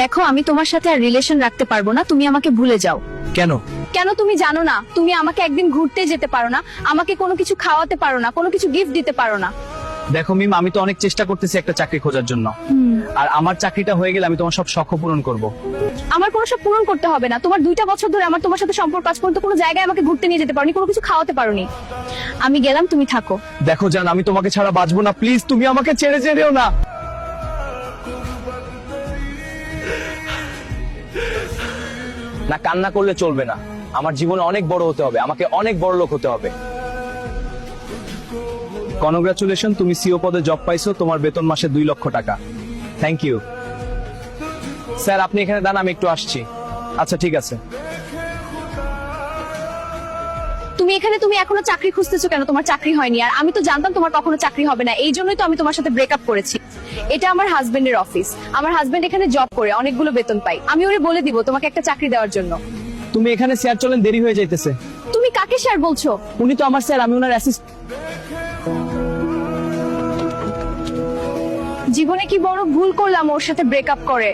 দেখো, আমি তোমার সাথে আর রিলেশন রাখতে পারবো না, তুমি আমাকে ভুলে যাও। কেন? কেন তুমি জানো না? তুমি আমাকে একদিন ঘুরতে যেতে পারো না, আমাকে কোনো কিছু খাওয়াতে পারো না, কোনো কিছু গিফট দিতে পারো না। দেখো মিম, আমি তো অনেক চেষ্টা করতেছি একটা চাকরি খোঁজার জন্য, আর আমার চাকরিটা হয়ে গেলে আমি তোমার সব শখ পূরণ করব। আমার কোনো সব পূরণ করতে হবে না। তোমার 2টা বছর ধরে আমার তোমার সাথে সম্পর্ক, আজ পর্যন্ত কোনো জায়গায় আমাকে ঘুরতে নিয়ে যেতে পারোনি, কোনো কিছু খাওয়াতে পারোনি। আমি গেলাম, তুমি থাকো। দেখো জান, আমি তোমাকে ছাড়া বাঁচবো না, প্লিজ তুমি আমাকে ছেড়ে যেও না। না, কান্না করলে চলবে না, আমার জীবনে অনেক বড় হতে হবে, আমাকে অনেক বড় লোক হতে হবে। কনগ্রাচুলেশন, তুমি সিও পদে জব পাইছো, তোমার বেতন মাসে 2 লক্ষ টাকা। থ্যাংক ইউ স্যার, আপনি এখানে দাঁড়ান, আমি একটু আসছি। আচ্ছা ঠিক আছে। তুমি এখনো চাকরি খুঁজতেছো কেন? তোমার চাকরি হয়নি, আর আমি তো জানতাম তোমার কখনো চাকরি হবে না, এই জন্যই তো আমি তোমার সাথে ব্রেকআপ করেছি। এটা আমার হাজবেন্ডের অফিস, আমার হাজবেন্ড এখানে জব করে অনেকগুলো বেতন পাই, আমি ওরে বলে দিব তোমাকে একটা চাকরি দেওয়ার জন্য। তুমি এখানে স্যার চলেন, দেরি হয়ে যাইতেছে। তুমি কাকে স্যার বলছো? উনি তো আমার স্যার, আমি ওনার অ্যাসিস্ট। জীবনে কি বড় ভুল করলাম ওর সাথে ব্রেকআপ করে।